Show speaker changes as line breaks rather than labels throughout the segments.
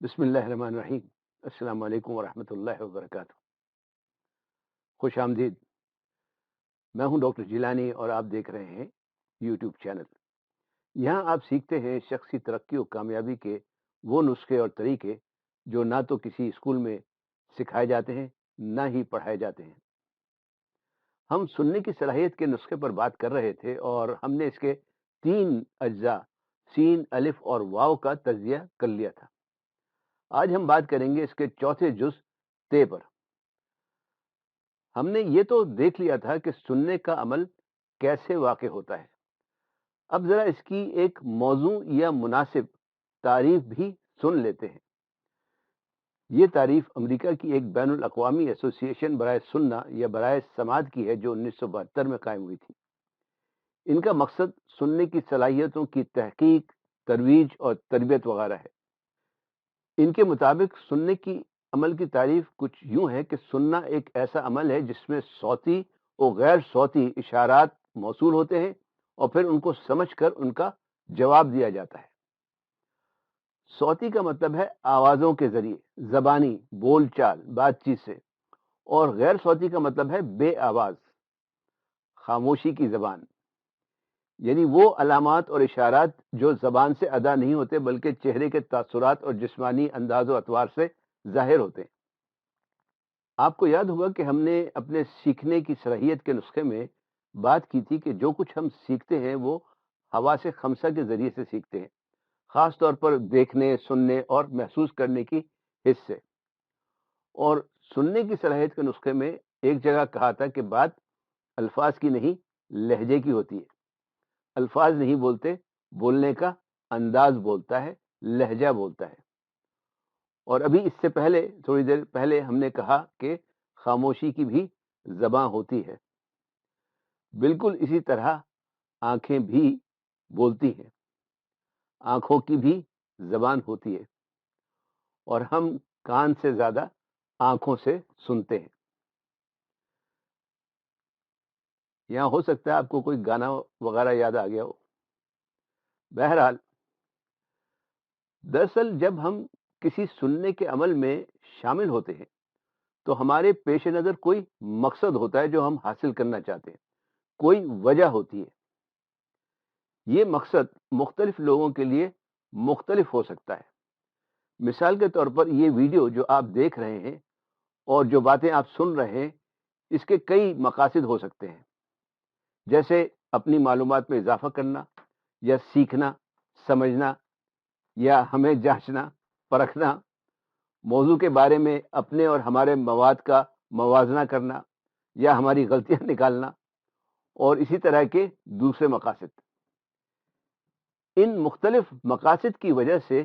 بسم اللہ الرحمن الرحیم۔ السلام علیکم ورحمۃ اللہ وبرکاتہ۔ خوش آمدید۔ میں ہوں ڈاکٹر جیلانی اور آپ دیکھ رہے ہیں یوٹیوب چینل۔ یہاں آپ سیکھتے ہیں شخصی ترقی و کامیابی کے وہ نسخے اور طریقے جو نہ تو کسی اسکول میں سکھائے جاتے ہیں نہ ہی پڑھائے جاتے ہیں۔ ہم سننے کی صلاحیت کے نسخے پر بات کر رہے تھے اور ہم نے اس کے 3 اجزاء سین، الف اور واو کا تجزیہ کر لیا تھا۔ آج ہم بات کریں گے اس کے چوتھے جز تے پر۔ ہم نے یہ تو دیکھ لیا تھا کہ سننے کا عمل کیسے واقع ہوتا ہے۔ اب ذرا اس کی ایک موضوع یا مناسب تعریف بھی سن لیتے ہیں۔ یہ تعریف امریکہ کی ایک بین الاقوامی ایسوسی ایشن برائے سننا یا برائے سماعت کی ہے جو 1972 میں قائم ہوئی تھی۔ ان کا مقصد سننے کی صلاحیتوں کی تحقیق، ترویج اور تربیت وغیرہ ہے۔ ان کے مطابق سننے کی عمل کی تعریف کچھ یوں ہے کہ سننا ایک ایسا عمل ہے جس میں صوتی اور غیر صوتی اشارات موصول ہوتے ہیں اور پھر ان کو سمجھ کر ان کا جواب دیا جاتا ہے۔ صوتی کا مطلب ہے آوازوں کے ذریعے، زبانی بول چال بات چیت سے، اور غیر صوتی کا مطلب ہے بے آواز، خاموشی کی زبان، یعنی وہ علامات اور اشارات جو زبان سے ادا نہیں ہوتے بلکہ چہرے کے تاثرات اور جسمانی انداز و اطوار سے ظاہر ہوتے ہیں۔ آپ کو یاد ہوگا کہ ہم نے اپنے سیکھنے کی صلاحیت کے نسخے میں بات کی تھی کہ جو کچھ ہم سیکھتے ہیں وہ حواس خمسہ کے ذریعے سے سیکھتے ہیں، خاص طور پر دیکھنے، سننے اور محسوس کرنے کی حس سے۔ اور سننے کی صلاحیت کے نسخے میں ایک جگہ کہا تھا کہ بات الفاظ کی نہیں لہجے کی ہوتی ہے۔ الفاظ نہیں بولتے، بولنے کا انداز بولتا ہے، لہجہ بولتا ہے۔ اور ابھی اس سے پہلے تھوڑی دیر پہلے ہم نے کہا کہ خاموشی کی بھی زباں ہوتی ہے۔ بالکل اسی طرح آنکھیں بھی بولتی ہیں، آنکھوں کی بھی زبان ہوتی ہے، اور ہم کان سے زیادہ آنکھوں سے سنتے ہیں۔ یہاں ہو سکتا ہے آپ کو کوئی گانا وغیرہ یاد آ گیا ہو۔ بہرحال، دراصل جب ہم کسی سننے کے عمل میں شامل ہوتے ہیں تو ہمارے پیش نظر کوئی مقصد ہوتا ہے جو ہم حاصل کرنا چاہتے ہیں، کوئی وجہ ہوتی ہے۔ یہ مقصد مختلف لوگوں کے لیے مختلف ہو سکتا ہے۔ مثال کے طور پر یہ ویڈیو جو آپ دیکھ رہے ہیں اور جو باتیں آپ سن رہے ہیں، اس کے کئی مقاصد ہو سکتے ہیں، جیسے اپنی معلومات میں اضافہ کرنا، یا سیکھنا، سمجھنا، یا ہمیں جانچنا، پرکھنا، موضوع کے بارے میں اپنے اور ہمارے مواد کا موازنہ کرنا، یا ہماری غلطیاں نکالنا، اور اسی طرح کے دوسرے مقاصد۔ ان مختلف مقاصد کی وجہ سے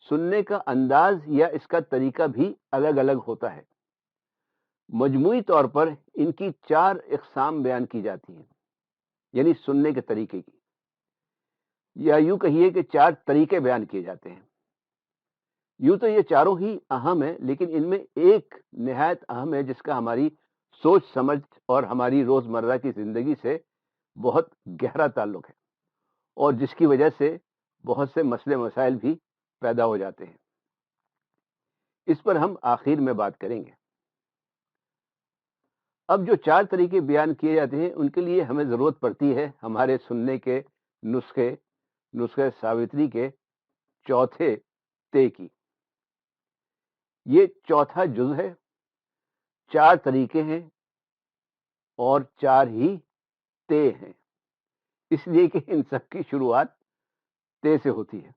سننے کا انداز یا اس کا طریقہ بھی الگ الگ ہوتا ہے۔ مجموعی طور پر ان کی 4 اقسام بیان کی جاتی ہیں، یعنی سننے کے طریقے کی، یا یوں کہیے کہ 4 طریقے بیان کیے جاتے ہیں۔ یوں تو یہ چاروں ہی اہم ہیں، لیکن ان میں ایک نہایت اہم ہے جس کا ہماری سوچ سمجھ اور ہماری روزمرہ کی زندگی سے بہت گہرا تعلق ہے، اور جس کی وجہ سے بہت سے مسئلے مسائل بھی پیدا ہو جاتے ہیں۔ اس پر ہم آخر میں بات کریں گے۔ اب جو 4 طریقے بیان کیے جاتے ہیں ان کے لیے ہمیں ضرورت پڑتی ہے ہمارے سننے کے نسخے ساوتری کے چوتھے تے کی۔ یہ چوتھا جز ہے، 4 طریقے ہیں اور 4 ہی تے ہیں، اس لیے کہ ان سب کی شروعات تے سے ہوتی ہے۔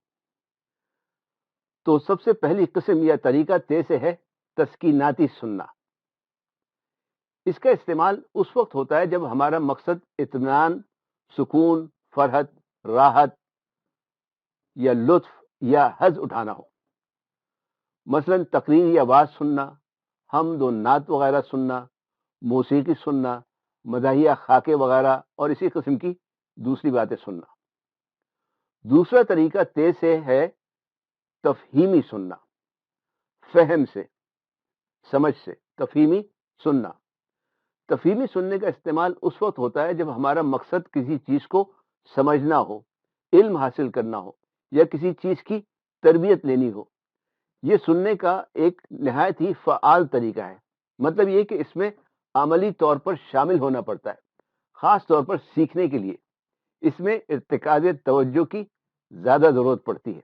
تو سب سے پہلی قسم یا طریقہ تے سے ہے تسکیناتی سننا۔ اس کا استعمال اس وقت ہوتا ہے جب ہمارا مقصد اطمینان، سکون، فرحت، راحت یا لطف یا حظ اٹھانا ہو۔ مثلا تقریر یا آواز سننا، حمد و نعت وغیرہ سننا، موسیقی سننا، مداحیہ خاکے وغیرہ اور اسی قسم کی دوسری باتیں سننا۔ دوسرا طریقہ تے سے ہے تفہیمی سننا، فہم سے، سمجھ سے، تفہیمی سننا۔ تفہیمی سننے کا استعمال اس وقت ہوتا ہے جب ہمارا مقصد کسی چیز کو سمجھنا ہو، علم حاصل کرنا ہو، یا کسی چیز کی تربیت لینی ہو، یہ سننے کا ایک نہایت ہی فعال طریقہ ہے، مطلب یہ کہ اس میں عملی طور پر شامل ہونا پڑتا ہے، خاص طور پر سیکھنے کے لیے اس میں ارتکاز توجہ کی زیادہ ضرورت پڑتی ہے۔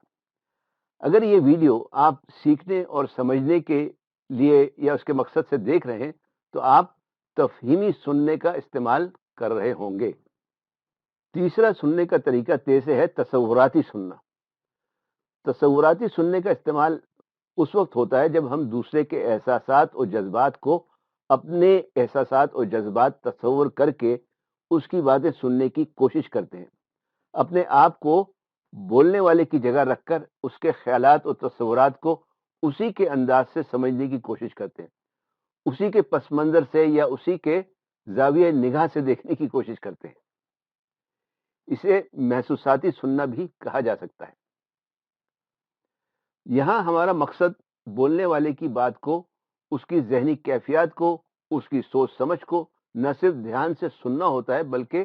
اگر یہ ویڈیو آپ سیکھنے اور سمجھنے کے لیے یا اس کے مقصد سے دیکھ رہے ہیں تو آپ تفہیمی سننے کا استعمال کر رہے ہوں گے۔ تیسرا سننے کا طریقہ تیسے ہے تصوراتی سننا۔ تصوراتی سننے کا استعمال اس وقت ہوتا ہے جب ہم دوسرے کے احساسات اور جذبات کو اپنے احساسات اور جذبات تصور کر کے اس کی باتیں سننے کی کوشش کرتے ہیں، اپنے آپ کو بولنے والے کی جگہ رکھ کر اس کے خیالات اور تصورات کو اسی کے انداز سے سمجھنے کی کوشش کرتے ہیں، اسی کے پس منظر سے یا اسی کے زاویہ نگاہ سے دیکھنے کی کوشش کرتے ہیں۔ اسے محسوساتی سننا بھی کہا جا سکتا ہے۔ یہاں ہمارا مقصد بولنے والے کی بات کو، اس کی ذہنی کیفیات کو، اس کی سوچ سمجھ کو نہ صرف دھیان سے سننا ہوتا ہے بلکہ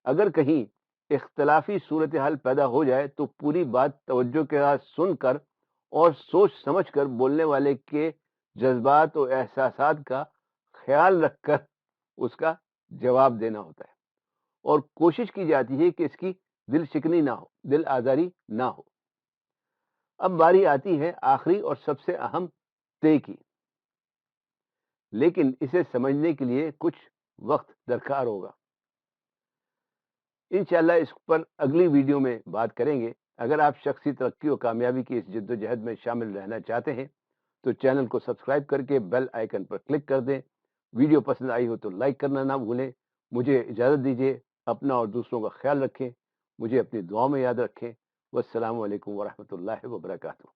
اگر کہیں اختلافی صورتحال پیدا ہو جائے تو پوری بات توجہ کے ساتھ سن کر اور سوچ سمجھ کر بولنے والے کے جذبات اور احساسات کا خیال رکھ کر اس کا جواب دینا ہوتا ہے، اور کوشش کی جاتی ہے کہ اس کی دل شکنی نہ ہو، دل آزاری نہ ہو۔ اب باری آتی ہے آخری اور سب سے اہم طے کی، لیکن اسے سمجھنے کے لیے کچھ وقت درکار ہوگا۔ انشاءاللہ اس پر اگلی ویڈیو میں بات کریں گے۔ اگر آپ شخصی ترقی و کامیابی کی اس جد و جہد میں شامل رہنا چاہتے ہیں تو چینل کو سبسکرائب کر کے بیل آئیکن پر کلک کر دیں۔ ویڈیو پسند آئی ہو تو لائک کرنا نہ بھولیں۔ مجھے اجازت دیجیے، اپنا اور دوسروں کا خیال رکھیں، مجھے اپنی دعاؤں میں یاد رکھیں۔ والسلام علیکم ورحمۃ اللہ وبرکاتہ۔